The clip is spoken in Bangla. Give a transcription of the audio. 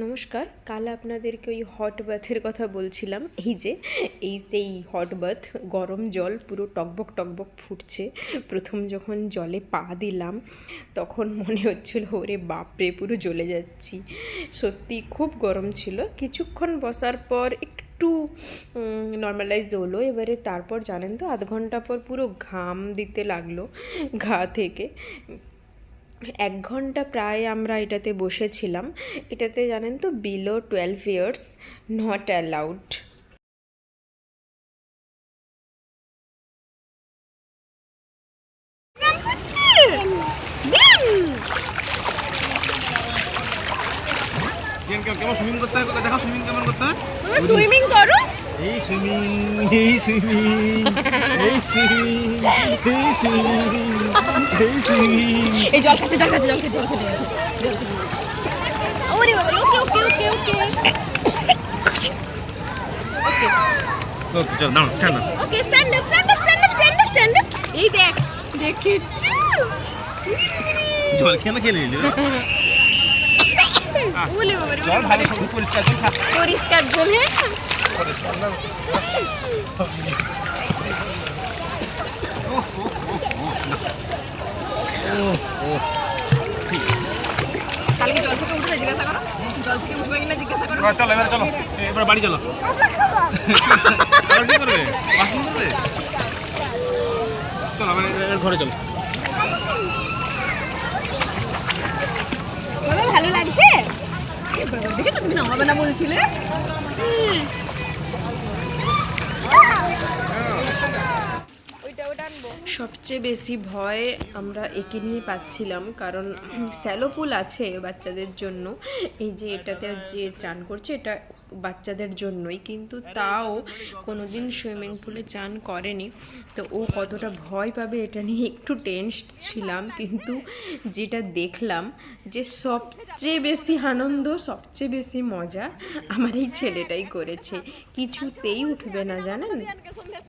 নমস্কার। কাল আপনাদেরকে ওই হট বাথের কথা বলছিলাম। এই সেই হট বাথ, গরম জল পুরো টকবক টকবক ফুটছে। প্রথম যখন জলে পা দিলাম তখন মনে হচ্ছিল ওরে বাপরে পুরো জ্বলে যাচ্ছি। সত্যি খুব গরম ছিল। কিছুক্ষণ বসার পর একটু নর্মালাইজ হলো। এবারে তারপর জানেন তো আধ ঘন্টা পর পুরো ঘাম দিতে লাগলো গা থেকে। 1 ঘন্টা প্রায় আমরা এটাতে বসেছিলাম। এটাতে জানেন তো বিলো 12 ইয়ার্স নট অ্যালাউড। কেমন সুইমিং করতে হয় দেখাও, সুইমিং কেমন করতে হয়। সুইমিং করো। এই সুইমিং, এই সুইমিং, এই সুইমিং, এই সুইমিং, এই সুইমিং। এই জল খাচ্ছে, জল খাচ্ছে, জল খাচ্ছে, জল খাচ্ছে, জল খাচ্ছে। ওরে বাবা, ওকে ওকে ওকে ওকে ওকে চল দাঁড়াও, stand up. Okay stand up, stand up, stand up, stand up, stand up. এই দেখ, দেখেছি। জল খেয়ে খেলে নিলি। ওলে বাবা, জল ভালো সব পরিষ্কার জল খা। পরিষ্কার জল। হ্যাঁ পরিষ্কার না। কালকে জল থেকে উঠে জিজ্ঞাসা করো, জল থেকে উঠবে কিনা জিজ্ঞাসা করো। চলো এবার চলো, এবার বাড়ি চলো। কি করবে? বাথরুম করবে? চলো আবার ঘরে চলো। বাবা ভালো লাগছে? দেখেছো তুমি নামাবে না বলছিলে। সবচেয়ে বেশি ভয় আমরা একে নিয়ে পাচ্ছিলাম, কারণ স্যালো পুল আছে বাচ্চাদের জন্য। এই যে এটাতে যে চান করছে এটা বাচ্চাদের জন্যই, কিন্তু তাও কোনোদিন সুইমিং পুলে চান করেনি। তো ও কতটা ভয় পাবে এটা নিয়ে একটু টেনসড ছিলাম। কিন্তু যেটা দেখলাম যে সবচেয়ে বেশি আনন্দ, সবচেয়ে বেশি মজা আমার এই ছেলেটাই করেছে। কিছুতেই উঠবে না জানেন।